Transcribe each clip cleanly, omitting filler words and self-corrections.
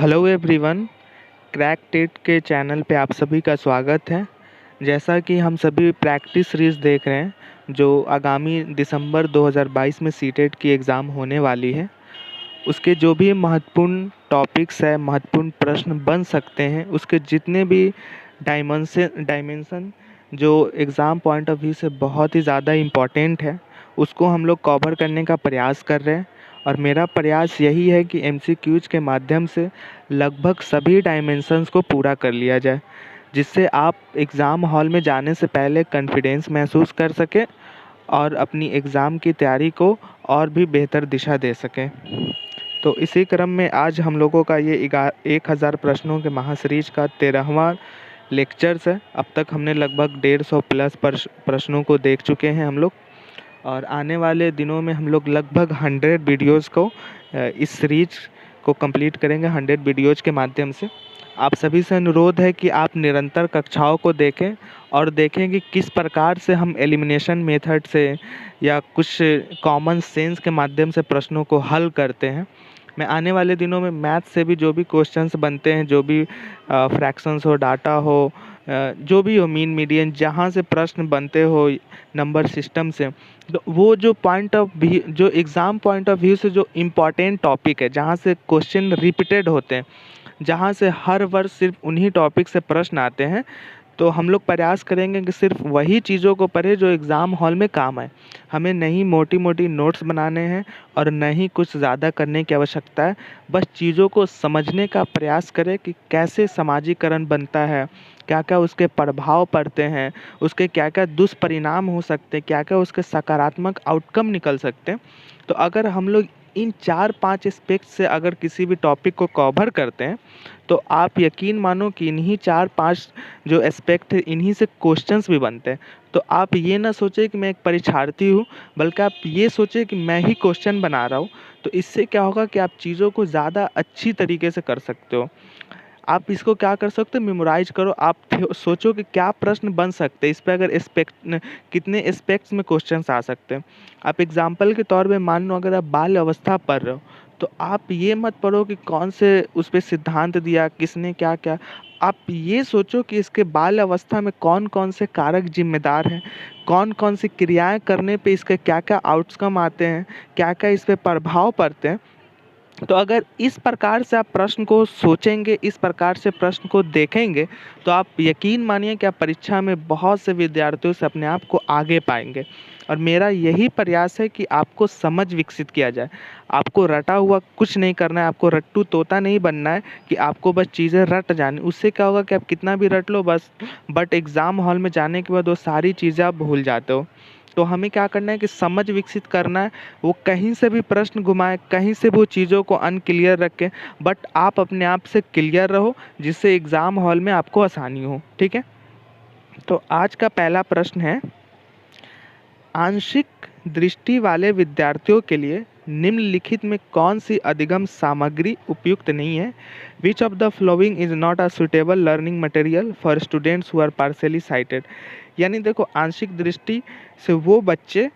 Hello everyone, crack TET के channel पे आप सभी का स्वागत है। जैसा कि हम सभी प्रैक्टिस सीरीज़ देख रहे हैं जो आगामी दिसंबर 2022 में सीटेट की एग्ज़ाम होने वाली है, उसके जो भी महत्वपूर्ण टॉपिक्स है, महत्वपूर्ण प्रश्न बन सकते हैं, उसके जितने भी डायमेंशन जो एग्ज़ाम पॉइंट ऑफ व्यू से बहुत ही ज़्यादा इम्पोर्टेंट है, उसको हम लोग कवर करने का प्रयास कर रहे हैं। और मेरा प्रयास यही है कि एमसीक्यूज़ के माध्यम से लगभग सभी डायमेंशंस को पूरा कर लिया जाए, जिससे आप एग्ज़ाम हॉल में जाने से पहले कॉन्फिडेंस महसूस कर सकें और अपनी एग्ज़ाम की तैयारी को और भी बेहतर दिशा दे सकें। तो इसी क्रम में आज हम लोगों का ये 1000 प्रश्नों के महासीरीज का 13वां लेक्चर्स है। अब तक हमने लगभग 150 प्लस प्रश्नों को देख चुके हैं हम लोग, और आने वाले दिनों में हम लोग लगभग 100 वीडियोज़ को इस सीरीज को कंप्लीट करेंगे 100 वीडियोज़ के माध्यम से। आप सभी से अनुरोध है कि आप निरंतर कक्षाओं को देखें और देखें कि किस प्रकार से हम एलिमिनेशन मेथड से या कुछ कॉमन सेंस के माध्यम से प्रश्नों को हल करते हैं। मैं आने वाले दिनों में मैथ से भी जो भी क्वेश्चंस बनते हैं, जो भी फ्रैक्शंस हो, डाटा हो, जो भी हो, मीन मीडियन, जहाँ से प्रश्न बनते हो नंबर सिस्टम से, तो वो जो पॉइंट ऑफ व्यू, जो एग्ज़ाम पॉइंट ऑफ व्यू से जो इम्पॉर्टेंट टॉपिक है, जहाँ से क्वेश्चन रिपीटेड होते हैं, जहाँ से हर वर्ष सिर्फ उन्हीं टॉपिक से प्रश्न आते हैं, तो हम लोग प्रयास करेंगे कि सिर्फ वही चीज़ों को पढ़ें जो एग्ज़ाम हॉल में काम आए। हमें नहीं मोटी मोटी नोट्स बनाने हैं और नहीं कुछ ज़्यादा करने की आवश्यकता है। बस चीज़ों को समझने का प्रयास करें कि कैसे समाजीकरण बनता है, क्या क्या उसके प्रभाव पड़ते हैं, उसके क्या क्या दुष्परिणाम हो सकते हैं, क्या क्या उसके सकारात्मक आउटकम निकल सकते हैं। तो अगर हम लोग इन 4-5 एस्पेक्ट से अगर किसी भी टॉपिक को कवर करते हैं, तो आप यकीन मानो कि इन्हीं 4-5 जो एस्पेक्ट है, इन्हीं से क्वेश्चंस भी बनते हैं। तो आप ये ना सोचें कि मैं एक परीक्षार्थी हूँ, बल्कि आप ये सोचें कि मैं ही क्वेश्चन बना रहा हूँ। तो इससे क्या होगा कि आप चीज़ों को ज़्यादा अच्छी तरीके से कर सकते हो। आप इसको क्या कर सकते हो, मेमोराइज करो। आप सोचो कि क्या प्रश्न बन सकते हैं, इस पे अगर कितने एस्पेक्ट्स में क्वेश्चंस आ सकते हैं। आप एग्जांपल के तौर पे मान लो, अगर आप बाल अवस्था पढ़ रहे हो, तो आप ये मत पढ़ो कि कौन से उस पे सिद्धांत दिया, किसने क्या क्या। आप ये सोचो कि इसके बाल अवस्था में कौन कौन से कारक जिम्मेदार हैं, कौन कौन सी क्रियाएं करने पे इसके क्या क्या आउटकम आते हैं, क्या क्या इस पे प्रभाव पड़ते हैं। तो अगर इस प्रकार से आप प्रश्न को सोचेंगे, इस प्रकार से प्रश्न को देखेंगे, तो आप यकीन मानिए कि आप परीक्षा में बहुत से विद्यार्थियों से अपने आप को आगे पाएंगे। और मेरा यही प्रयास है कि आपको समझ विकसित किया जाए। आपको रटा हुआ कुछ नहीं करना है, आपको रट्टू तोता नहीं बनना है कि आपको बस चीज़ें रट जानी। उससे क्या होगा कि आप कितना भी रट लो बस, बट एग्ज़ाम हॉल में जाने के बाद वो सारी चीज़ें आप भूल जाते हो। तो हमें क्या करना है कि समझ विकसित करना है। वो कहीं से भी प्रश्न घुमाए, कहीं से वो चीज़ों को अनक्लियर रखें, बट आप अपने आप से क्लियर रहो, जिससे एग्ज़ाम हॉल में आपको आसानी हो। ठीक है, तो आज का पहला प्रश्न है, आंशिक दृष्टि वाले विद्यार्थियों के लिए निम्नलिखित में कौन सी अधिगम सामग्री उपयुक्त नहीं है। Which of the following is not a suitable learning material for students who are partially sighted. यानी देखो, आंशिक दृष्टि से वो बच्चे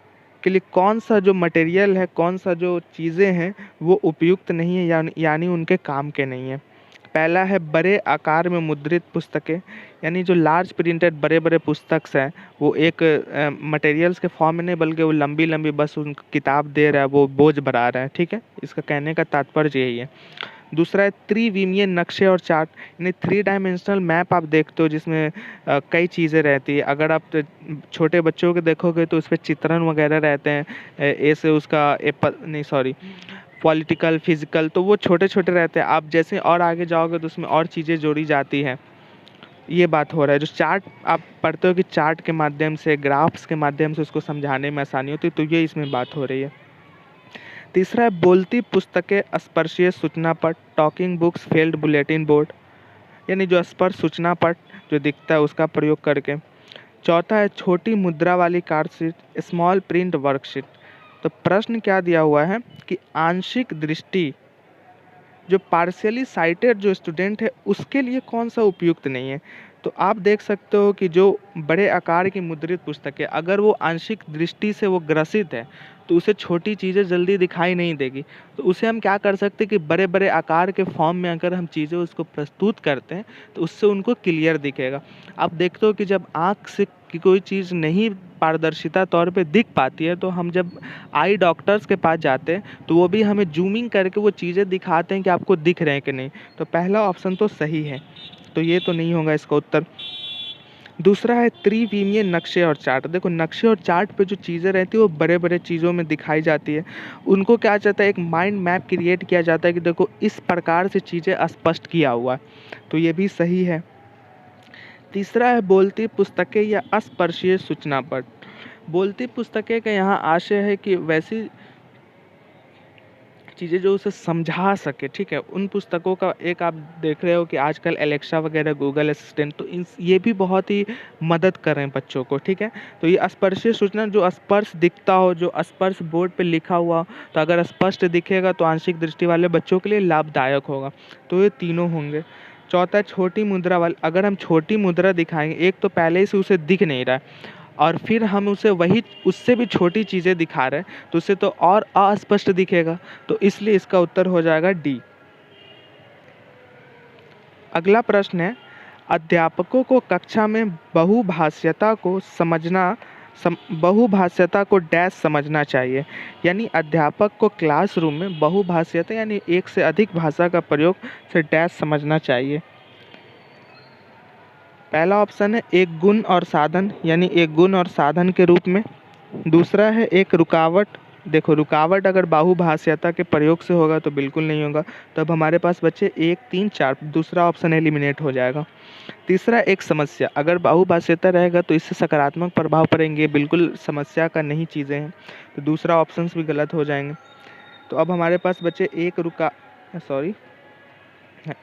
के लिए कौन सा जो मटेरियल है, कौन सा जो चीज़ें हैं, वो उपयुक्त नहीं है, यानी उनके काम के नहीं है। पहला है बड़े आकार में मुद्रित पुस्तकें, यानी जो लार्ज प्रिंटेड बड़े बड़े पुस्तक हैं, वो एक मटेरियल्स के फॉर्म में नहीं, बल्कि वो लंबी लंबी बस उन किताब दे रहा है, वो बोझ बढ़ा रहा है। ठीक है, इसका कहने का तात्पर्य यही है। दूसरा है त्रिविमीय नक्शे और चार्ट, यानी 3 डायमेंशनल मैप आप देखते हो, जिसमें कई चीज़ें रहती है। अगर आप छोटे बच्चों के देखोगे तो उस पर चित्रण वगैरह रहते हैं, ऐसे उसका एप्पल नहीं, सॉरी, पॉलिटिकल, फिजिकल, तो वो छोटे छोटे रहते हैं। आप जैसे और आगे जाओगे तो उसमें और चीज़ें जोड़ी जाती हैं। ये बात हो रहा है। जो चार्ट आप पढ़ते हो कि चार्ट के माध्यम से, ग्राफ्स के माध्यम से उसको समझाने में आसानी होती है, तो ये इसमें बात हो रही है। तीसरा है बोलती पुस्तकें, स्पर्शीय सूचना पट, talking books, field bulletin board, यानी जो स्पर्श सूचना पट जो दिखता है उसका प्रयोग करके। चौथा है छोटी मुद्रा वाली card sheet, small print worksheet. तो प्रश्न क्या दिया हुआ है कि आंशिक दृष्टि, जो पार्शियली साइटेड जो स्टूडेंट है, उसके लिए कौन सा उपयुक्त नहीं है। तो आप देख सकते हो कि जो बड़े आकार की मुद्रित पुस्तकें, अगर वो आंशिक दृष्टि से वो ग्रसित है तो उसे छोटी चीज़ें जल्दी दिखाई नहीं देगी। तो उसे हम क्या कर सकते हैं कि बड़े बड़े आकार के फॉर्म में अगर हम चीज़ें उसको प्रस्तुत करते हैं तो उससे उनको क्लियर दिखेगा। आप देखते हो कि जब आँख से कि कोई चीज़ नहीं पारदर्शिता तौर पे दिख पाती है तो हम जब आई डॉक्टर्स के पास जाते हैं तो वो भी हमें जूमिंग करके वो चीज़ें दिखाते हैं कि आपको दिख रहे हैं कि नहीं। तो पहला ऑप्शन तो सही है, तो ये तो नहीं होगा इसका उत्तर। दूसरा है त्रिविमीय नक्शे और चार्ट। देखो नक्शे और चार्ट पे जो चीज़ें रहती है वो बड़े बड़े चीज़ों में दिखाई जाती है। उनको क्या जाता है, एक माइंड मैप क्रिएट किया जाता है कि देखो इस प्रकार से चीज़ें स्पष्ट किया हुआ है, तो ये भी सही है। तीसरा है बोलती पुस्तकें या अस्पर्शीय सूचना पट। बोलती पुस्तकें का यहाँ आशय है कि वैसी चीज़ें जो उसे समझा सके, ठीक है। उन पुस्तकों का एक आप देख रहे हो कि आजकल एलेक्सा वगैरह, गूगल असिस्टेंट, तो इन ये भी बहुत ही मदद कर रहे हैं बच्चों को, ठीक है। तो ये स्पर्शीय सूचना जो स्पर्श दिखता हो, जो स्पर्श बोर्ड पे लिखा हुआ हो, तो अगर स्पष्ट दिखेगा तो आंशिक दृष्टि वाले बच्चों के लिए लाभदायक होगा। तो ये तीनों होंगे। चौथा छोटी मुद्रा वाले, अगर हम छोटी मुद्रा दिखाएंगे, एक तो पहले से उसे दिख नहीं रहा है और फिर हम उसे वही उससे भी छोटी चीज़ें दिखा रहे हैं तो उसे तो और अस्पष्ट दिखेगा, तो इसलिए इसका उत्तर हो जाएगा डी। अगला प्रश्न है, अध्यापकों को कक्षा में बहुभाषीयता को बहुभाषीयता को डैश समझना चाहिए। यानी अध्यापक को क्लासरूम में बहुभाषीयता यानी एक से अधिक भाषा का प्रयोग से डैश समझना चाहिए। पहला ऑप्शन है एक गुण और साधन, यानी एक गुण और साधन के रूप में। दूसरा है एक रुकावट। देखो रुकावट अगर बहुभाषीयता के प्रयोग से होगा तो बिल्कुल नहीं होगा, तो अब हमारे पास बचे 1, 3, 4, दूसरा ऑप्शन एलिमिनेट हो जाएगा। तीसरा एक समस्या, अगर बहुभाषीयता रहेगा तो इससे सकारात्मक प्रभाव पड़ेंगे, बिल्कुल समस्या का नहीं चीज़ें हैं, तो दूसरा ऑप्शन भी गलत हो जाएंगे। तो अब हमारे पास बचे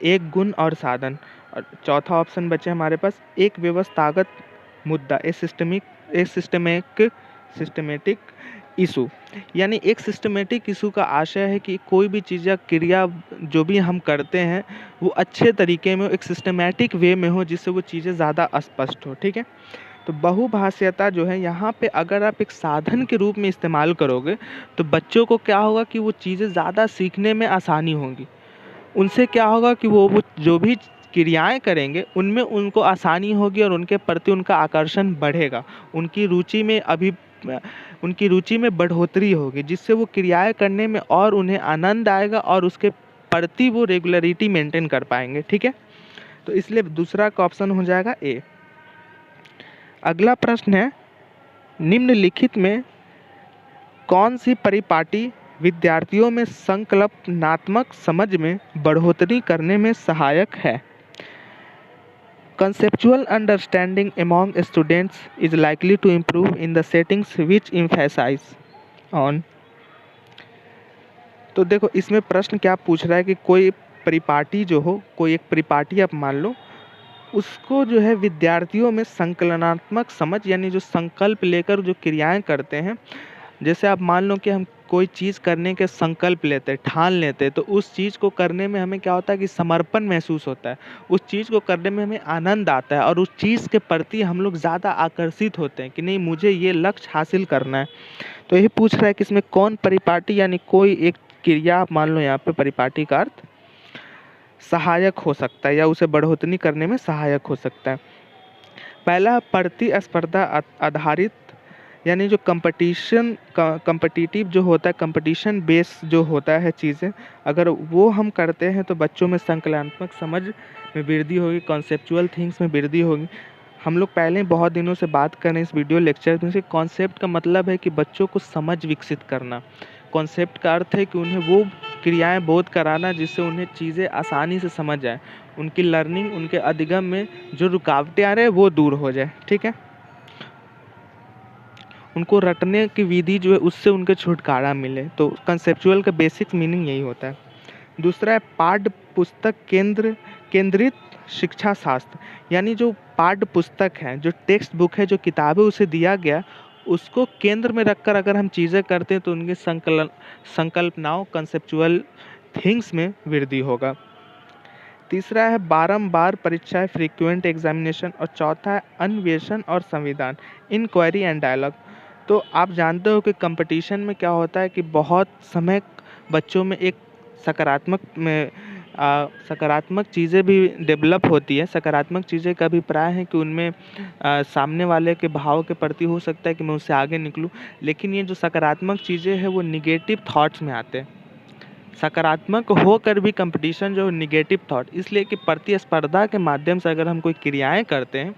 एक गुण और साधन, और चौथा ऑप्शन बचे हमारे पास एक व्यवस्थागत मुद्दा, सिस्टमेटिक इशू। यानी एक सिस्टमेटिक इशू का आशय है कि कोई भी चीज़ या क्रिया जो भी हम करते हैं वो अच्छे तरीके में, एक सिस्टमेटिक वे में हो, जिससे वो चीज़ें ज़्यादा स्पष्ट हो, ठीक है। तो बहुभाषीयता जो है यहाँ पे अगर आप एक साधन के रूप में इस्तेमाल करोगे तो बच्चों को क्या होगा कि वो चीज़ें ज़्यादा सीखने में आसानी होगी। उनसे क्या होगा कि वो जो भी क्रियाएं करेंगे उनमें उनको आसानी होगी और उनके प्रति उनका आकर्षण बढ़ेगा, उनकी रुचि में बढ़ोतरी होगी, जिससे वो क्रियाएं करने में और उन्हें आनंद आएगा और उसके प्रति वो रेगुलरिटी मेंटेन कर पाएंगे, ठीक है। तो इसलिए दूसरा का ऑप्शन हो जाएगा ए। अगला प्रश्न है, निम्नलिखित में कौन सी परिपाटी विद्यार्थियों में संकल्पनात्मक समझ में बढ़ोतरी करने में सहायक है? Conceptual understanding among students is likely to improve in the settings which emphasize on। तो देखो इसमें प्रश्न क्या पूछ रहा है कि कोई परिपाटी जो हो, कोई एक परिपाटी आप मान लो, उसको जो है विद्यार्थियों में संकलनात्मक समझ यानी जो संकल्प लेकर जो क्रियाएं करते हैं, जैसे आप मान लो कि हम कोई चीज़ करने के संकल्प लेते हैं, ठान लेते हैं, तो उस चीज़ को करने में हमें क्या होता है कि समर्पण महसूस होता है, उस चीज़ को करने में हमें आनंद आता है और उस चीज़ के प्रति हम लोग ज़्यादा आकर्षित होते हैं कि नहीं मुझे ये लक्ष्य हासिल करना है। तो यही पूछ रहा है कि इसमें कौन परिपाटी यानी कोई एक क्रिया, आप मान लो यहाँ पे परिपाटी का अर्थ सहायक हो सकता है या उसे बढ़ोतरी करने में सहायक हो सकता है। पहला प्रतिस्पर्धा आधारित, यानी जो कंपटीटिव जो होता है, कंपटीशन बेस जो होता है चीज़ें, अगर वो हम करते हैं तो बच्चों में संकलनात्मक समझ में वृद्धि होगी, कॉन्सेप्चुअल थिंग्स में वृद्धि होगी। हम लोग पहले बहुत दिनों से बात कर रहे हैं इस वीडियो लेक्चर में से, कॉन्सेप्ट का मतलब है कि बच्चों को समझ विकसित करना। कॉन्सेप्ट का अर्थ है कि उन्हें वो क्रियाएं बोध कराना जिससे उन्हें चीज़ें आसानी से समझ आए, उनकी लर्निंग, उनके अधिगम में जो रुकावटें आ रहे हैं वो दूर हो जाए, ठीक है। उनको रटने की विधि जो है उससे उनके छुटकारा मिले, तो कंसेप्चुअल का बेसिक मीनिंग यही होता है। दूसरा है पाठ्य पुस्तक केंद्रित शिक्षा शास्त्र, यानी जो पाठ्य पुस्तक है, जो टेक्स्ट बुक है, जो किताबें उसे दिया गया, उसको केंद्र में रखकर अगर हम चीज़ें करते हैं तो उनकी संकल्पनाओं, कंसेप्चुअल थिंग्स में वृद्धि होगा। तीसरा है बारंबार परीक्षाएं, फ्रीक्वेंट एग्जामिनेशन। और चौथा है अन्वेषण और संविधान, इंक्वायरी एंड डायलॉग। तो आप जानते हो कि कंपटीशन में क्या होता है कि बहुत समय बच्चों में एक सकारात्मक चीज़ें भी डेवलप होती है। सकारात्मक चीज़ें का अभिप्राय है कि उनमें सामने वाले के भाव के प्रति हो सकता है कि मैं उससे आगे निकलूं, लेकिन ये जो सकारात्मक चीज़ें हैं वो निगेटिव थॉट्स में आते हैं। सकारात्मक होकर भी कंपटीशन जो निगेटिव थॉट, इसलिए कि प्रतिस्पर्धा के माध्यम से अगर हम कोई क्रियाएं करते हैं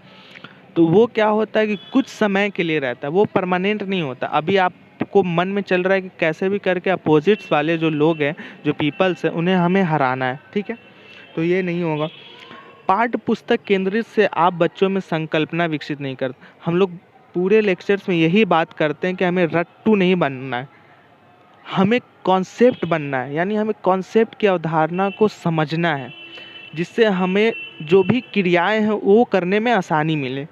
तो वो क्या होता है कि कुछ समय के लिए रहता है, वो परमानेंट नहीं होता। अभी आपको मन में चल रहा है कि कैसे भी करके अपोजिट्स वाले जो लोग हैं, जो पीपल्स हैं, उन्हें हमें हराना है, ठीक है, तो ये नहीं होगा। पाठ्य पुस्तक केंद्रित से आप बच्चों में संकल्पना विकसित नहीं करते। हम लोग पूरे लेक्चर्स में यही बात करते हैं कि हमें रट्टू नहीं बनना है, हमें कॉन्सेप्ट बनना है, यानी हमें कॉन्सेप्ट की अवधारणा को समझना है, जिससे हमें जो भी क्रियाएं हैं वो करने में आसानी मिले।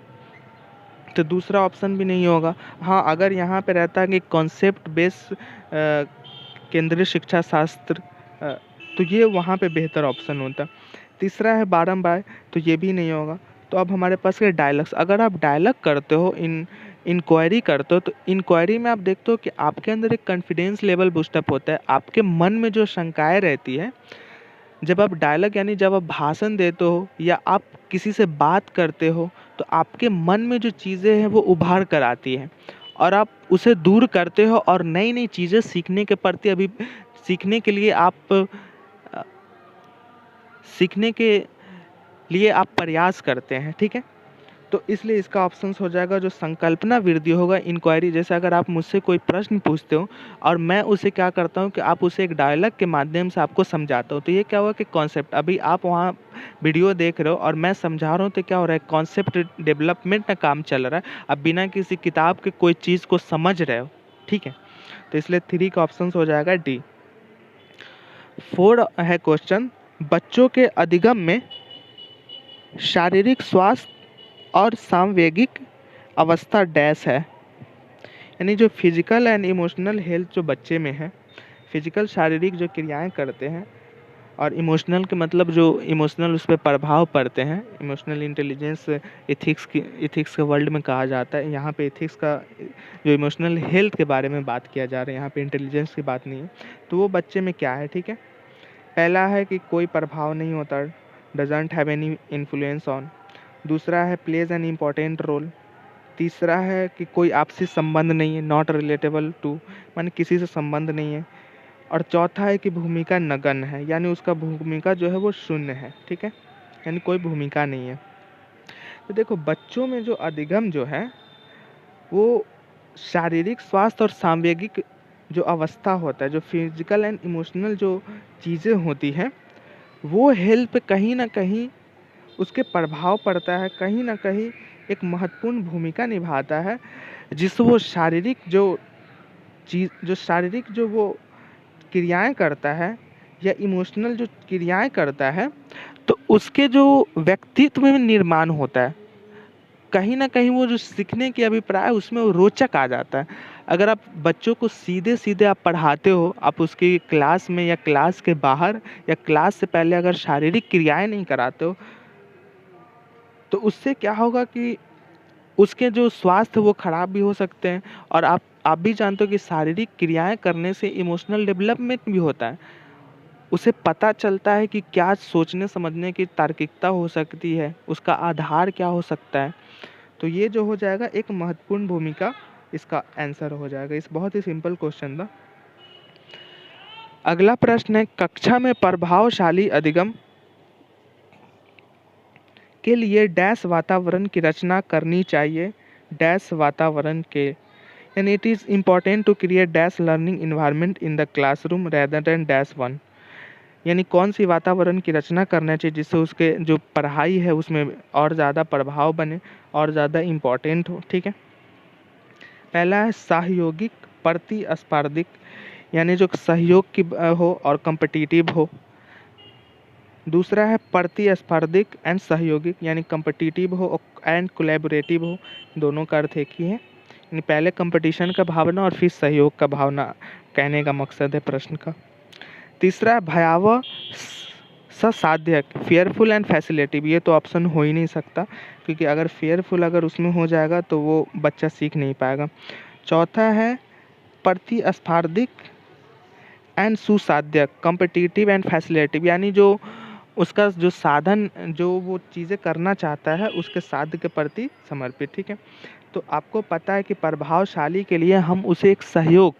तो दूसरा ऑप्शन भी नहीं होगा। हाँ, अगर यहाँ पे रहता है कि कॉन्सेप्ट बेस केंद्रीय शिक्षा शास्त्र, तो ये वहाँ पे बेहतर ऑप्शन होता। तीसरा है बारंबार, तो ये भी नहीं होगा। तो अब हमारे पास है डायलॉग्स। अगर आप डायलॉग करते हो, इंक्वायरी करते हो, तो इंक्वायरी में आप देखते हो कि आपके अंदर एक कॉन्फिडेंस लेवल बूस्टअप होता है। आपके मन में जो शंकाएं रहती है, जब आप डायलॉग यानी जब आप भाषण देते हो या आप किसी से बात करते हो, तो आपके मन में जो चीज़ें हैं वो उभार कर आती हैं और आप उसे दूर करते हो और नई नई चीज़ें सीखने के प्रति सीखने के लिए आप सीखने के लिए आप प्रयास करते हैं, ठीक है। तो इसलिए इसका ऑप्शंस हो जाएगा जो संकल्पना वृद्धि होगा, इंक्वायरी। जैसे अगर आप मुझसे कोई प्रश्न पूछते हो और मैं उसे क्या करता हूँ कि आप उसे एक डायलॉग के माध्यम से आपको समझाता हूँ, तो ये क्या हुआ कि कॉन्सेप्ट, अभी आप वहाँ वीडियो देख रहे हो और मैं समझा रहा हूँ, तो क्या हो रहा है, कॉन्सेप्ट डेवलपमेंट का काम चल रहा है। अब बिना किसी किताब के कोई चीज़ को समझ रहे हो, ठीक है। तो इसलिए 3 का ऑप्शन हो जाएगा डी। 4 है क्वेश्चन, बच्चों के अधिगम में शारीरिक स्वास्थ्य और सामवेगिक अवस्था डैश है। यानी जो फिजिकल एंड इमोशनल हेल्थ जो बच्चे में है, फिजिकल शारीरिक जो क्रियाएं करते हैं और इमोशनल के मतलब जो इमोशनल उस पर प्रभाव पड़ते हैं, इमोशनल इंटेलिजेंस इथिक्स के वर्ल्ड में कहा जाता है। यहाँ पे इथिक्स का जो इमोशनल हेल्थ के बारे में बात किया जा रहा है, यहाँ पे इंटेलिजेंस की बात नहीं है। तो वो बच्चे में क्या है, ठीक है। पहला है कि कोई प्रभाव नहीं होता, doesn't have any influence on. दूसरा है प्लेज एन इम्पॉर्टेंट रोल। तीसरा है कि कोई आपसी संबंध नहीं है, नॉट रिलेटेबल टू, माने किसी से संबंध नहीं है। और चौथा है कि भूमिका नगण्य है, यानी उसका भूमिका जो है वो शून्य है, ठीक है, यानी कोई भूमिका नहीं है। तो देखो, बच्चों में जो अधिगम जो है वो शारीरिक स्वास्थ्य और सामवेगिक जो अवस्था होता है, जो फिजिकल एंड इमोशनल जो चीज़ें होती हैं, वो हेल्थ पे कहीं ना कहीं उसके प्रभाव पड़ता है, कहीं ना कहीं एक महत्वपूर्ण भूमिका निभाता है, जिससे वो शारीरिक जो वो क्रियाएं करता है या इमोशनल जो क्रियाएं करता है, तो उसके जो व्यक्तित्व में निर्माण होता है, कहीं ना कहीं वो जो सीखने की अभिप्राय है उसमें वो रोचक आ जाता है। अगर आप बच्चों को सीधे सीधे आप पढ़ाते हो, आप उसकी क्लास में या क्लास के बाहर या क्लास से पहले अगर शारीरिक क्रियाएं नहीं कराते हो, तो उससे क्या होगा कि उसके जो स्वास्थ्य वो खराब भी हो सकते हैं। और आप भी जानते हो कि शारीरिक क्रियाएं करने से इमोशनल डेवलपमेंट भी होता है। उसे पता चलता है कि क्या सोचने समझने की तार्किकता हो सकती है, उसका आधार क्या हो सकता है। तो ये जो हो जाएगा एक महत्वपूर्ण भूमिका, इसका आंसर हो जाएगा। इस बहुत ही सिंपल क्वेश्चन था। अगला प्रश्न है, कक्षा में प्रभावशाली अधिगम के लिए डैश वातावरण की रचना करनी चाहिए, डैश वातावरण के, यानी it is important to create dash learning environment in the classroom rather than dash one. यानी कौन सी वातावरण की रचना करना चाहिए जिससे उसके जो पढ़ाई है उसमें और ज़्यादा प्रभाव बने और ज़्यादा इम्पॉर्टेंट हो, ठीक है। पहला है सहयोगिक प्रतिस्पर्धिक, यानी जो सहयोग की हो और कम्पिटिटिव हो। दूसरा है प्रतिस्पर्धिक एंड सहयोगिक, यानी कम्पिटिटिव हो एंड कोलैबोरेटिव हो। दोनों का अर्थ एक ही है, यानी पहले कंपटीशन का भावना और फिर सहयोग का भावना, कहने का मकसद है प्रश्न का। तीसरा भयावह सा साध्य है। फेयरफुल एंड फैसिलिटेटिव ये तो ऑप्शन हो ही नहीं सकता, क्योंकि अगर फेयरफुल अगर उसमें हो जाएगा तो वो बच्चा सीख नहीं पाएगा। चौथा है प्रतिस्पर्धिक एंड सुसाध्य, कॉम्पिटिटिव एंड फैसिलिटेटिव, यानी जो उसका जो साधन, जो वो चीज़ें करना चाहता है उसके साध्य के प्रति समर्पित। ठीक है, तो आपको पता है कि प्रभावशाली के लिए हम उसे एक सहयोग,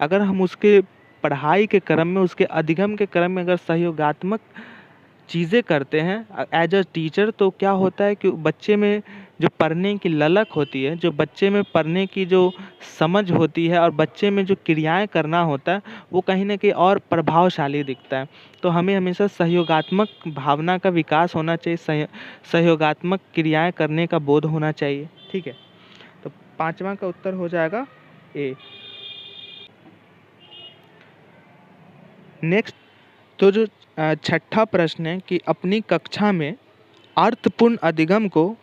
अगर हम उसके पढ़ाई के क्रम में, उसके अधिगम के क्रम में अगर सहयोगात्मक चीज़ें करते हैं एज अ टीचर, तो क्या होता है कि बच्चे में जो पढ़ने की ललक होती है, जो बच्चे में पढ़ने की जो समझ होती है और बच्चे में जो क्रियाएं करना होता है, वो कहीं ना कहीं और प्रभावशाली दिखता है। तो हमें हमेशा सहयोगात्मक भावना का विकास होना चाहिए, सहयोगात्मक क्रियाएं करने का बोध होना चाहिए। ठीक है, तो पांचवा का उत्तर हो जाएगा ए। नेक्स्ट, तो जो छठा प्रश्न है कि अपनी कक्षा में अर्थपूर्ण अधिगम को,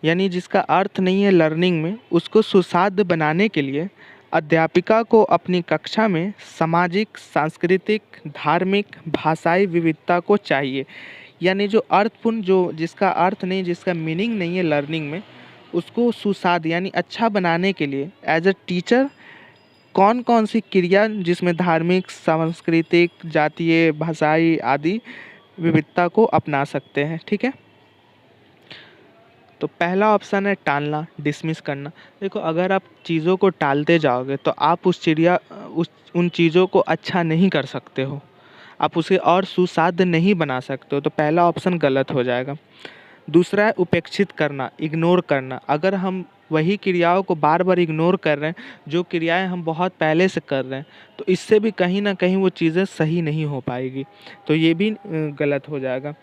यानी जिसका अर्थ नहीं है लर्निंग में, उसको सुसाध्य बनाने के लिए अध्यापिका को अपनी कक्षा में सामाजिक, सांस्कृतिक, धार्मिक, भाषाई विविधता को चाहिए। यानी जो अर्थपूर्ण, जो जिसका अर्थ नहीं, जिसका मीनिंग नहीं है लर्निंग में, उसको सुसाध्य यानी अच्छा बनाने के लिए एज अ टीचर कौन कौन सी क्रिया जिसमें धार्मिक, सांस्कृतिक, जातीय, भाषाई आदि विविधता को अपना सकते हैं। ठीक है, तो पहला ऑप्शन है टालना, डिसमिस करना। देखो, अगर आप चीज़ों को टालते जाओगे तो आप उन चीज़ों को अच्छा नहीं कर सकते हो, आप उसे और सुसाध्य नहीं बना सकते हो, तो पहला ऑप्शन गलत हो जाएगा। दूसरा है उपेक्षित करना, इग्नोर करना। अगर हम वही क्रियाओं को बार बार इग्नोर कर रहे हैं, जो क्रियाएं हम बहुत पहले से कर रहे हैं, तो इससे भी कहीं ना कहीं वो चीज़ें सही नहीं हो पाएगी, तो ये भी गलत हो जाएगा।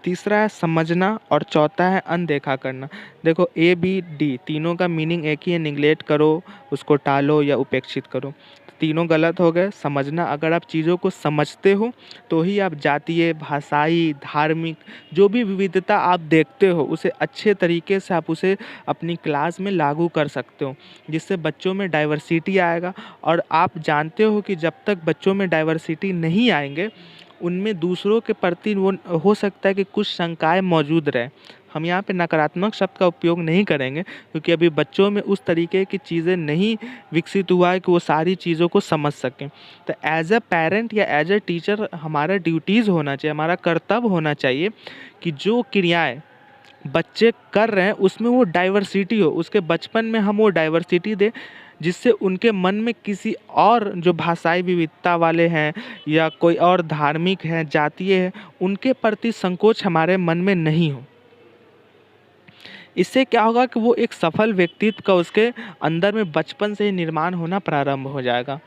तीसरा है समझना और चौथा है अनदेखा करना। देखो, ए बी डी तीनों का मीनिंग एक ही है, निगलेक्ट करो, उसको टालो या उपेक्षित करो, तीनों गलत हो गए। समझना, अगर आप चीज़ों को समझते हो तो ही आप जातीय, भाषाई, धार्मिक जो भी विविधता आप देखते हो उसे अच्छे तरीके से आप उसे अपनी क्लास में लागू कर सकते हो, जिससे बच्चों में डाइवर्सिटी आएगा। और आप जानते हो कि जब तक बच्चों में डाइवर्सिटी नहीं आएंगे, उनमें दूसरों के प्रति वो हो सकता है कि कुछ शंकाएं मौजूद रहे। हम यहाँ पे नकारात्मक शब्द का उपयोग नहीं करेंगे, क्योंकि अभी बच्चों में उस तरीके की चीज़ें नहीं विकसित हुआ है कि वो सारी चीज़ों को समझ सकें। तो एज अ पेरेंट या एज अ टीचर हमारा ड्यूटीज़ होना चाहिए, हमारा कर्तव्य होना चाहिए कि जो क्रियाएं बच्चे कर रहे हैं उसमें वो डाइवर्सिटी हो, उसके बचपन में हम वो डाइवर्सिटी दें, जिससे उनके मन में किसी और जो भाषाई विविधता वाले हैं या कोई और धार्मिक हैं, जातीय है, उनके प्रति संकोच हमारे मन में नहीं हो। इससे क्या होगा कि वो एक सफल व्यक्तित्व का उसके अंदर में बचपन से ही निर्माण होना प्रारंभ हो जाएगा।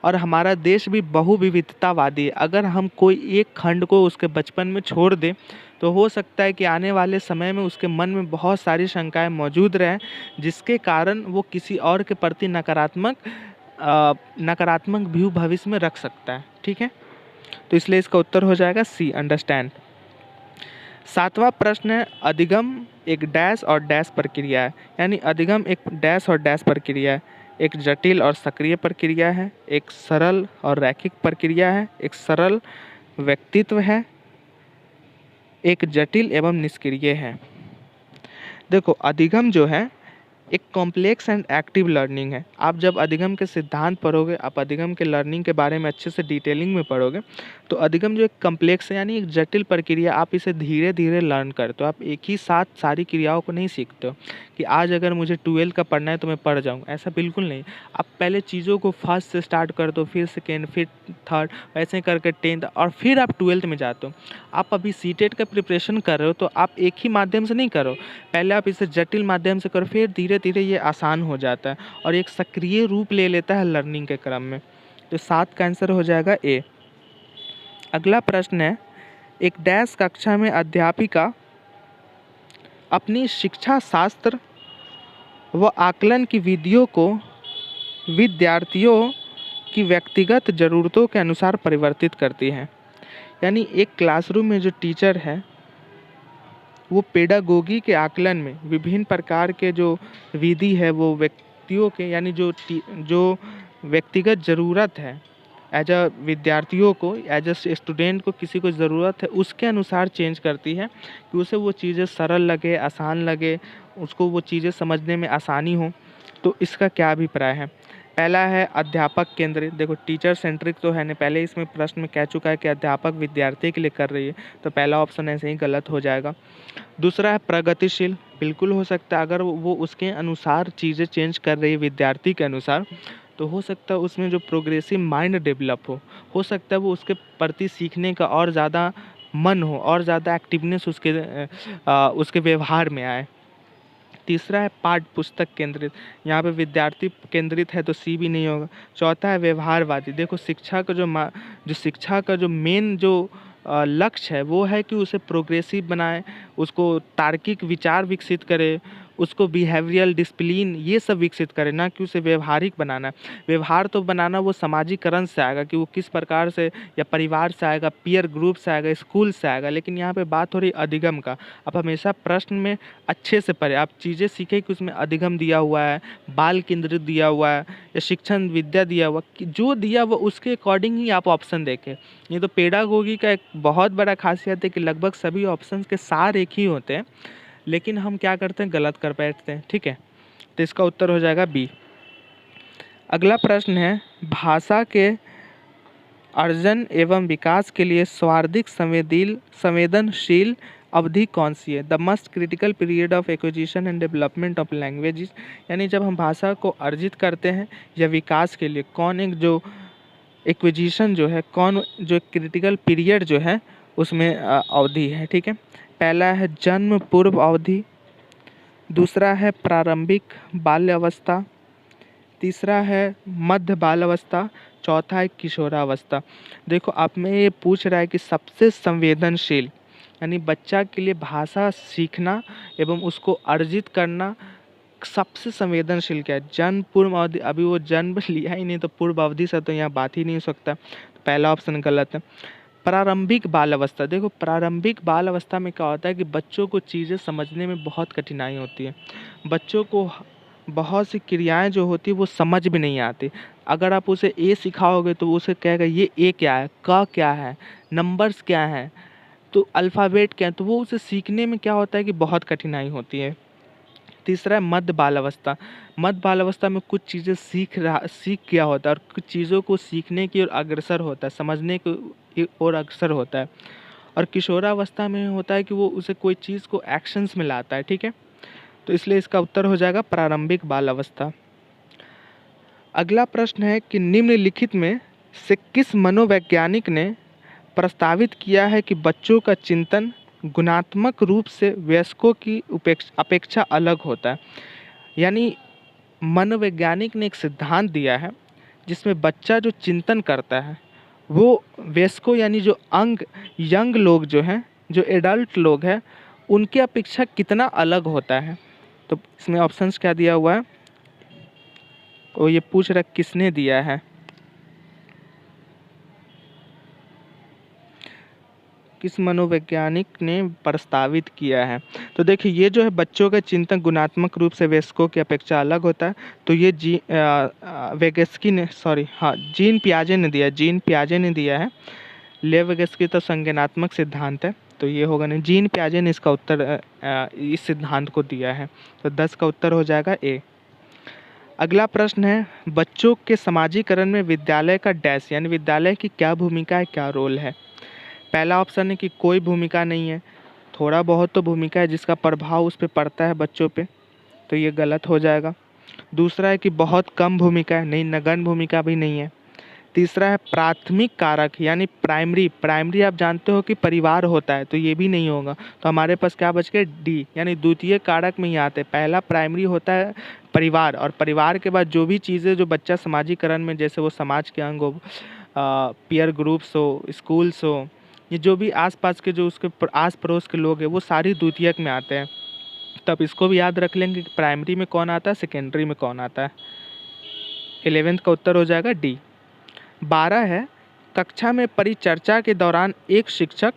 और हमारा देश भी बहुविविधतावादी है, अगर हम कोई एक खंड को उसके बचपन में छोड़ दें तो हो सकता है कि आने वाले समय में उसके मन में बहुत सारी शंकाएं मौजूद रहें, जिसके कारण वो किसी और के प्रति नकारात्मक व्यू भविष्य में रख सकता है। ठीक है, तो इसलिए इसका उत्तर हो जाएगा सी, अंडरस्टैंड। सातवां प्रश्न है अधिगम एक डैश और डैश प्रक्रिया है। यानी अधिगम एक डैश और डैश प्रक्रिया है, एक जटिल और सक्रिय प्रक्रिया है, एक सरल और रैखिक प्रक्रिया है, एक सरल व्यक्तित्व है, एक जटिल एवं निष्क्रिय है। देखो, अधिगम जो है एक कॉम्प्लेक्स एंड एक्टिव लर्निंग है। आप जब अधिगम के सिद्धांत पढ़ोगे, आप अधिगम के लर्निंग के बारे में अच्छे से डिटेलिंग में पढ़ोगे, तो अधिगम जो एक कॉम्प्लेक्स है, यानी एक जटिल प्रक्रिया, आप इसे धीरे धीरे लर्न करते हो। आप एक ही साथ सारी क्रियाओं को नहीं सीखते हो कि आज अगर मुझे 12 का पढ़ना है तो मैं पढ़ जाऊँगा, ऐसा बिल्कुल नहीं। आप पहले चीज़ों को फर्स्ट से स्टार्ट करते हो, फिर सेकेंड, फिर थर्ड, ऐसे करके 10th, और फिर आप 12th में जाते हो। आप अभी सीटेट का प्रिपरेशन कर रहे हो तो आप एक ही माध्यम से नहीं करो, पहले आप इसे जटिल माध्यम से करो, फिर धीरे धीरे ये आसान हो जाता है और एक सक्रिय रूप ले लेता है लर्निंग के क्रम में। तो 7 का आंसर हो जाएगा ए। अगला प्रश्न है, एक डैश कक्षा में अध्यापिका अपनी शिक्षा शास्त्र व आकलन की विधियों को विद्यार्थियों की व्यक्तिगत ज़रूरतों के अनुसार परिवर्तित करती है। यानी एक क्लासरूम में जो टीचर है वो पेडागोगी के आकलन में विभिन्न प्रकार के जो विधि है वो व्यक्तियों के, यानी जो व्यक्तिगत ज़रूरत है एज अ विद्यार्थियों को, एज अ स्टूडेंट को किसी को ज़रूरत है उसके अनुसार चेंज करती है कि उसे वो चीज़ें सरल लगे, आसान लगे, उसको वो चीज़ें समझने में आसानी हो। तो इसका क्या अभिप्राय है? पहला है अध्यापक केंद्रित। देखो टीचर सेंट्रिक तो है नहीं, पहले इसमें प्रश्न में कह चुका है कि अध्यापक विद्यार्थी के लिए कर रही है, तो पहला ऑप्शन ऐसे ही गलत हो जाएगा। दूसरा है प्रगतिशील। बिल्कुल हो सकता है, अगर वो उसके अनुसार चीज़ें चेंज कर रही है विद्यार्थी के अनुसार, तो हो सकता है उसमें जो प्रोग्रेसिव माइंड डेवलप हो सकता है वो उसके प्रति सीखने का और ज़्यादा मन हो और ज़्यादा एक्टिवनेस उसके व्यवहार में आए। तीसरा है पाठ्य पुस्तक केंद्रित। यहाँ पे विद्यार्थी केंद्रित है तो सी भी नहीं होगा। चौथा है व्यवहारवादी। देखो शिक्षा का जो मेन जो लक्ष्य है वो है कि उसे प्रोग्रेसिव बनाए, उसको तार्किक विचार विकसित करे, उसको बिहेवियरल डिसिप्लिन ये सब विकसित करे, ना कि उसे व्यवहारिक बनाना है। व्यवहार तो बनाना वो समाजीकरण से आएगा कि वो किस प्रकार से, या परिवार से आएगा, पीयर ग्रुप से आएगा, स्कूल से आएगा। लेकिन यहाँ पे बात हो रही अधिगम का। आप हमेशा प्रश्न में अच्छे से पढ़े, आप चीज़ें सीखें कि उसमें अधिगम दिया हुआ है, बाल केंद्रित दिया हुआ है, या शिक्षण विद्या दिया हुआ, कि जो दिया हुआ उसके अकॉर्डिंग ही आप ऑप्शन देखें। ये तो पेडागोगी का एक बहुत बड़ा खासियत है कि लगभग सभी ऑप्शंस के सार एक ही होते हैं, लेकिन हम क्या करते हैं, गलत कर बैठते हैं। ठीक है, तो इसका उत्तर हो जाएगा बी। अगला प्रश्न है, भाषा के अर्जन एवं विकास के लिए सर्वाधिक संवेदनशील अवधि कौन सी है? The must critical period of acquisition and development of languages. यानी जब हम भाषा को अर्जित करते हैं या विकास के लिए कौन एक जो एक्विजिशन जो है, कौन जो क्रिटिकल पीरियड जो है उसमें अवधि है। ठीक है, पहला है जन्म पूर्व अवधि, दूसरा है प्रारंभिक बाल्यावस्था, तीसरा है मध्य बाल अवस्था, चौथा है किशोरावस्था। देखो आप में ये पूछ रहा है कि सबसे संवेदनशील, यानी बच्चा के लिए भाषा सीखना एवं उसको अर्जित करना सबसे संवेदनशील क्या है? जन्म पूर्व अवधि। अभी वो जन्म लिया ही नहीं तो पूर्व अवधि से तो यहाँ बात ही नहीं हो सकता, तो पहला ऑप्शन गलत है। प्रारंभिक बाल अवस्था। देखो प्रारंभिक बाल अवस्था में क्या होता है कि बच्चों को चीज़ें समझने में बहुत कठिनाई होती है, बच्चों को बहुत सी क्रियाएं जो होती है वो समझ भी नहीं आती। अगर आप उसे ए सिखाओगे तो वो उसे कहेगा ये ए क्या है, क क्या है, नंबर्स क्या हैं, तो अल्फ़ाबेट क्या है, तो वो उसे सीखने में क्या होता है कि बहुत कठिनाई होती है। तीसरा है मध्य बाल अवस्था। मध्य बाल अवस्था में कुछ चीज़ें सीख गया होता है और कुछ चीज़ों को सीखने की ओर अग्रसर होता है, समझने की ओर अग्रसर होता है। और किशोरावस्था में होता है कि वो उसे कोई चीज़ को एक्शंस में लाता है। ठीक है, तो इसलिए इसका उत्तर हो जाएगा प्रारंभिक बाल अवस्था। अगला प्रश्न है कि निम्नलिखित में से किस मनोवैज्ञानिक ने प्रस्तावित किया है कि बच्चों का चिंतन गुणात्मक रूप से वयस्कों की अपेक्षा अलग होता है? यानी मनोवैज्ञानिक ने एक सिद्धांत दिया है जिसमें बच्चा जो चिंतन करता है वो वयस्कों यानी जो यंग लोग जो हैं, जो एडल्ट लोग हैं, उनके अपेक्षा कितना अलग होता है। तो इसमें ऑप्शंस क्या दिया हुआ है, वो ये पूछ रहा है किसने दिया है। किस मनोवैज्ञानिक ने प्रस्तावित किया है? तो देखिए ये जो है बच्चों का चिंतन गुणात्मक रूप से वयस्कों की अपेक्षा अलग होता है, तो ये जीन पियाजे ने दिया, जीन पियाजे ने दिया है। लेव वेगस्की तो संज्ञानात्मक सिद्धांत है, तो ये होगा नहीं। जीन पियाजे ने इसका उत्तर इस सिद्धांत को दिया है, तो 10 का उत्तर हो जाएगा ए। अगला प्रश्न है, बच्चों के समाजीकरण में विद्यालय का डैश, यानी विद्यालय की क्या भूमिका है, क्या रोल है? पहला ऑप्शन है कि कोई भूमिका नहीं है, थोड़ा बहुत तो भूमिका है जिसका प्रभाव उस पर पड़ता है बच्चों पे, तो ये गलत हो जाएगा। दूसरा है कि बहुत कम भूमिका है, नहीं, नगण्य भूमिका भी नहीं है। तीसरा है प्राथमिक कारक, यानी प्राइमरी आप जानते हो कि परिवार होता है, तो ये भी नहीं होगा। तो हमारे पास क्या बच गया, डी, यानी द्वितीय कारक में ही आते हैं। पहला प्राइमरी होता है परिवार, और परिवार के बाद जो भी चीज़ें जो बच्चा समाजीकरण में, जैसे वो समाज के अंग हो, पीयर ग्रुप्स हो, स्कूल्स हो, ये जो भी आसपास के जो उसके आस पड़ोस के लोग हैं, वो सारी द्वितीयक में आते हैं। तब इसको भी याद रख लेंगे कि प्राइमरी में कौन आता है, सेकेंडरी में कौन आता है। 11th का उत्तर हो जाएगा डी। 12 है, कक्षा में परिचर्चा के दौरान एक शिक्षक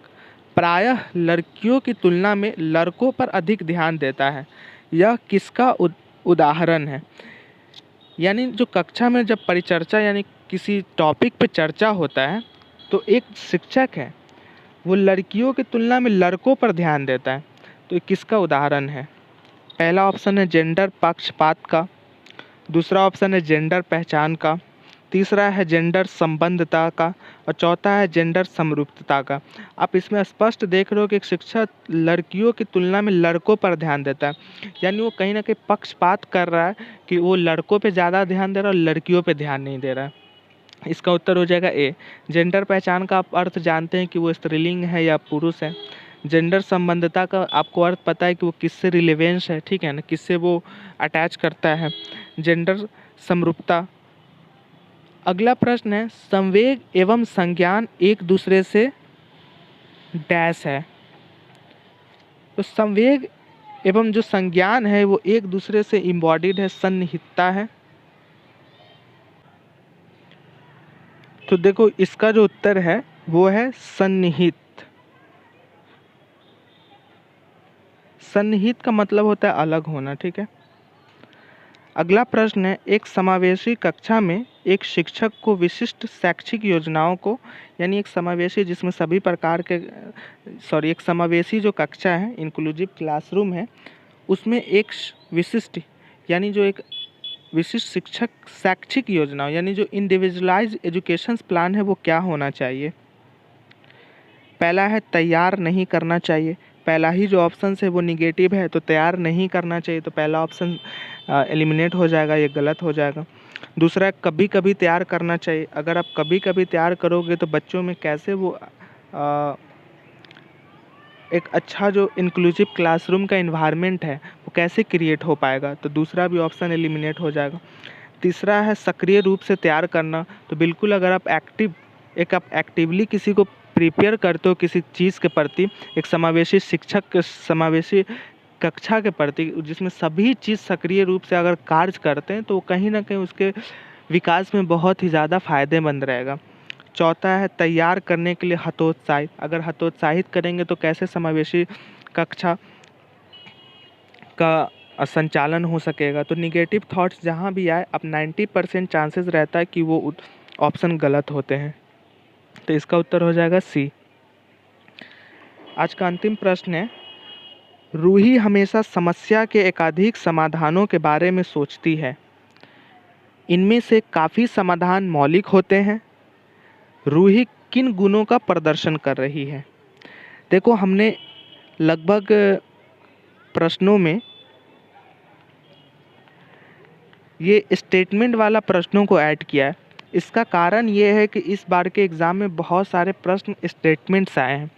प्रायः लड़कियों की तुलना में लड़कों पर अधिक ध्यान देता है, यह किसका उदाहरण है? यानी जो कक्षा में जब परिचर्चा यानी किसी टॉपिक पे चर्चा होता है तो एक शिक्षक है वो लड़कियों की तुलना में लड़कों पर ध्यान देता है। तो ये किसका उदाहरण है? पहला ऑप्शन है जेंडर पक्षपात का, दूसरा ऑप्शन है जेंडर पहचान का, तीसरा है जेंडर संबंधता का और चौथा है जेंडर समरूपता का। आप इसमें स्पष्ट देख रहे हो कि एक शिक्षक लड़कियों की तुलना में लड़कों पर ध्यान देता है, यानी वो कहीं ना कहीं पक्षपात कर रहा है कि वो लड़कों पे ज़्यादा ध्यान दे रहा है और लड़कियों पे ध्यान नहीं दे रहा है। इसका उत्तर हो जाएगा ए। जेंडर पहचान का आप अर्थ जानते हैं कि वो स्त्रीलिंग है या पुरुष है। जेंडर संबंधता का आपको अर्थ पता है कि वो किससे रिलेवेंस है, ठीक है ना, किससे वो अटैच करता है। जेंडर समरूपता। अगला प्रश्न है संवेग एवं संज्ञान एक दूसरे से डैश है। तो संवेग एवं जो संज्ञान है वो एक दूसरे से इम्बॉडीड है, सन्निहितता है। तो देखो इसका जो उत्तर है वो है सन्निहित। सन्निहित का मतलब होता है अलग होना, ठीक है। अगला प्रश्न है एक समावेशी कक्षा में एक शिक्षक को विशिष्ट शैक्षिक योजनाओं को, यानी एक समावेशी जिसमें सभी प्रकार के एक समावेशी जो कक्षा है इंक्लूसिव क्लासरूम है उसमें एक विशिष्ट यानी जो एक विशिष्ट शिक्षक शैक्षिक योजनाओं यानी जो इंडिविजुअलाइज्ड एजुकेशन प्लान है वो क्या होना चाहिए? पहला है तैयार नहीं करना चाहिए। पहला ही जो ऑप्शन है वो निगेटिव है तो तैयार नहीं करना चाहिए, तो पहला ऑप्शन एलिमिनेट हो जाएगा, ये गलत हो जाएगा। दूसरा है कभी कभी तैयार करना चाहिए। अगर आप कभी कभी तैयार करोगे तो बच्चों में कैसे वो एक अच्छा जो इंक्लूसिव क्लासरूम का इन्वायरमेंट है वो कैसे क्रिएट हो पाएगा, तो दूसरा भी ऑप्शन एलिमिनेट हो जाएगा। तीसरा है सक्रिय रूप से तैयार करना। तो बिल्कुल अगर आप एक्टिवली किसी को प्रिपेयर करते हो किसी चीज़ के प्रति, एक समावेशी शिक्षक समावेशी कक्षा के प्रति जिसमें सभी चीज़ सक्रिय रूप से अगर कार्य करते हैं तो कहीं ना कहीं उसके विकास में बहुत ही ज़्यादा फायदेमंद रहेगा। चौथा है तैयार करने के लिए हतोत्साहित। अगर हतोत्साहित करेंगे तो कैसे समावेशी कक्षा का संचालन हो सकेगा। तो निगेटिव थॉट्स जहाँ भी आए अब 90% चांसेस रहता है कि वो ऑप्शन गलत होते हैं। तो इसका उत्तर हो जाएगा सी। आज का अंतिम प्रश्न है रूही हमेशा समस्या के एकाधिक समाधानों के बारे में सोचती है। इनमें से काफ़ी समाधान मौलिक होते हैं। रूही किन गुणों का प्रदर्शन कर रही है? देखो हमने लगभग प्रश्नों में ये स्टेटमेंट वाला प्रश्नों को ऐड किया है। इसका कारण ये है कि इस बार के एग्ज़ाम में बहुत सारे प्रश्न स्टेटमेंट्स आए हैं,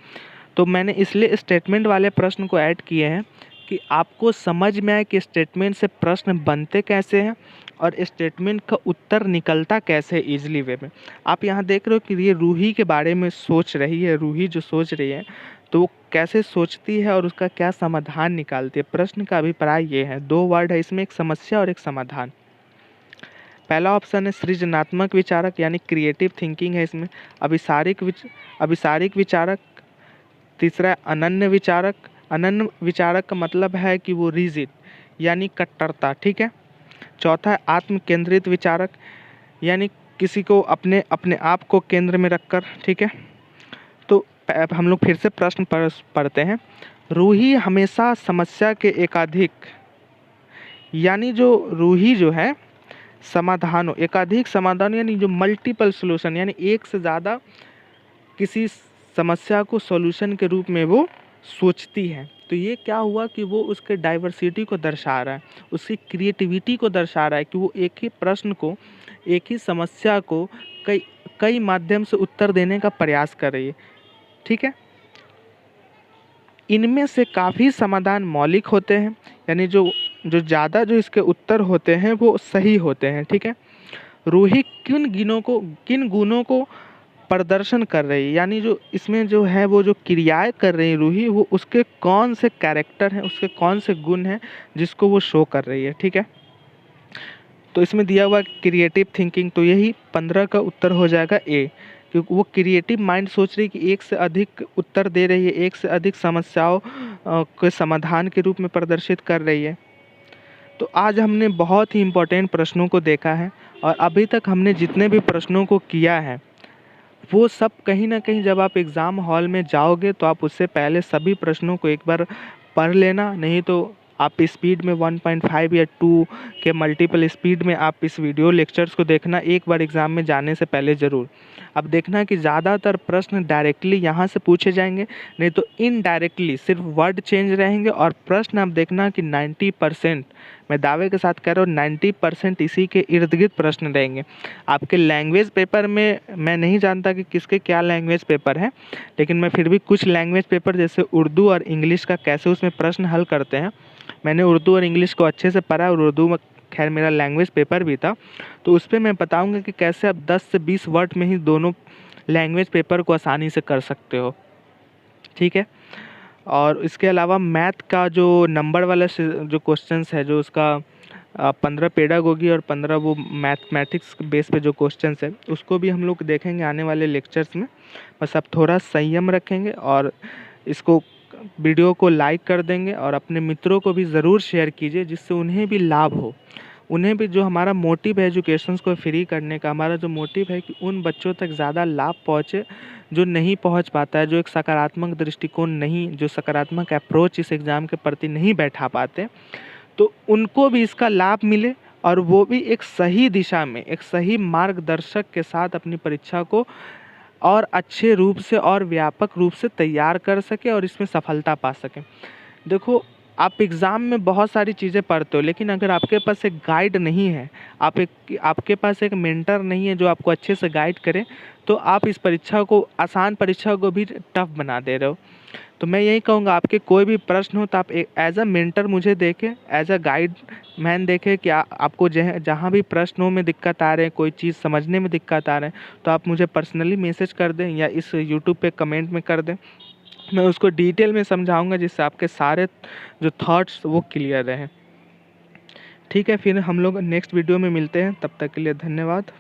तो मैंने इसलिए स्टेटमेंट वाले प्रश्न को ऐड किए हैं कि आपको समझ में आए कि स्टेटमेंट से प्रश्न बनते कैसे हैं और स्टेटमेंट का उत्तर निकलता कैसे है ईजिली वे में। आप यहाँ देख रहे हो कि ये रूही के बारे में सोच रही है। रूही जो सोच रही है तो वो कैसे सोचती है और उसका क्या समाधान निकालती है। प्रश्न का अभिप्राय ये है, दो वर्ड है इसमें, एक समस्या और एक समाधान। पहला ऑप्शन है सृजनात्मक विचारक यानी क्रिएटिव थिंकिंग है इसमें। अभिसारिक विचारक। तीसरा अनन्य विचारक। अनन्य विचारक का मतलब है कि वो रिजिड यानी कट्टरता, ठीक है। चौथा है आत्म केंद्रित विचारक यानी किसी को अपने आप को केंद्र में रखकर, ठीक है। तो हम लोग फिर से प्रश्न पढ़ते हैं। रूही हमेशा समस्या के एकाधिक, यानी जो रूही जो है समाधानों, एकाधिक समाधान यानी जो मल्टीपल सॉल्यूशन यानी एक से ज़्यादा किसी समस्या को सॉल्यूशन के रूप में वो सोचती है। तो ये क्या हुआ कि वो उसके डाइवर्सिटी को दर्शा रहा है, उसकी क्रिएटिविटी को दर्शा रहा है कि वो एक ही प्रश्न को, एक ही समस्या को कई माध्यम से उत्तर देने का प्रयास कर रही है, ठीक है। इनमें से काफ़ी समाधान मौलिक होते हैं यानी जो ज़्यादा जो इसके उत्तर होते हैं वो सही होते हैं, ठीक है। रूही किन गुणों को प्रदर्शन कर रही है, यानी जो इसमें जो है वो जो क्रियाएं कर रही है रूही, वो उसके कौन से कैरेक्टर हैं, उसके कौन से गुण हैं जिसको वो शो कर रही है, ठीक है। तो इसमें दिया हुआ क्रिएटिव थिंकिंग, तो यही 15 का उत्तर हो जाएगा ए, क्योंकि वो क्रिएटिव माइंड सोच रही है कि एक से अधिक उत्तर दे रही है, एक से अधिक समस्याओं के समाधान के रूप में प्रदर्शित कर रही है। तो आज हमने बहुत ही इम्पोर्टेंट प्रश्नों को देखा है और अभी तक हमने जितने भी प्रश्नों को किया है वो सब कहीं न कहीं जब आप एग्ज़ाम हॉल में जाओगे तो आप उससे पहले सभी प्रश्नों को एक बार पढ़ लेना, नहीं तो आप स्पीड में 1.5 या 2 के मल्टीपल स्पीड में आप इस वीडियो लेक्चर्स को देखना एक बार एग्ज़ाम में जाने से पहले ज़रूर। अब देखना कि ज़्यादातर प्रश्न डायरेक्टली यहाँ से पूछे जाएंगे, नहीं तो इनडायरेक्टली सिर्फ वर्ड चेंज रहेंगे और प्रश्न आप देखना कि 90%, मैं दावे के साथ कह रहा हूँ 90% इसी के इर्द गिर्द प्रश्न रहेंगे। आपके लैंग्वेज पेपर में मैं नहीं जानता कि किसके क्या लैंग्वेज पेपर है, लेकिन मैं फिर भी कुछ लैंग्वेज पेपर जैसे उर्दू और इंग्लिश का कैसे उसमें प्रश्न हल करते हैं, मैंने उर्दू और इंग्लिश को अच्छे से पढ़ा और उर्दू में खैर मेरा लैंग्वेज पेपर भी था, तो उस पर मैं बताऊंगा कि कैसे आप 10 से 20 वर्ड में ही दोनों लैंग्वेज पेपर को आसानी से कर सकते हो। ठीक है। और इसके अलावा मैथ का जो नंबर वाला जो क्वेश्चंस है, जो उसका 15 पेडागोगी और 15 वो मैथमेटिक्स बेस पे जो क्वेश्चंस है, उसको भी हम लोग देखेंगे आने वाले लेक्चर्स में। बस आप थोड़ा संयम रखेंगे और इसको वीडियो को लाइक कर देंगे और अपने मित्रों को भी ज़रूर शेयर कीजिए, जिससे उन्हें भी लाभ हो। उन्हें भी, जो हमारा मोटिव है एजुकेशंस को फ्री करने का, हमारा जो मोटिव है कि उन बच्चों तक ज़्यादा लाभ पहुँचे जो नहीं पहुँच पाता है, जो एक सकारात्मक दृष्टिकोण नहीं, जो सकारात्मक अप्रोच इस एग्ज़ाम के प्रति नहीं बैठा पाते, तो उनको भी इसका लाभ मिले और वो भी एक सही दिशा में, एक सही मार्गदर्शक के साथ अपनी परीक्षा को और अच्छे रूप से और व्यापक रूप से तैयार कर सके और इसमें सफलता पा सकें। देखो, आप एग्ज़ाम में बहुत सारी चीज़ें पढ़ते हो, लेकिन अगर आपके पास एक गाइड नहीं है, आपके पास एक मेंटर नहीं है जो आपको अच्छे से गाइड करे, तो आप इस परीक्षा को, आसान परीक्षा को भी टफ बना दे रहे हो। तो मैं यही कहूँगा, आपके कोई भी प्रश्न हो तो आप एज अ मेंटर मुझे देखें, एज अ गाइड मैन देखें कि आपको जहाँ भी प्रश्नों में दिक्कत आ रहे हैं, कोई चीज़ समझने में दिक्कत आ रहे हैं, तो आप मुझे पर्सनली मैसेज कर दें या इस यूट्यूब पे कमेंट में कर दें। मैं उसको डिटेल में समझाऊंगा जिससे आपके सारे जो थॉट्स वो क्लियर रहें। ठीक है, फिर हम लोग नेक्स्ट वीडियो में मिलते हैं, तब तक के लिए धन्यवाद।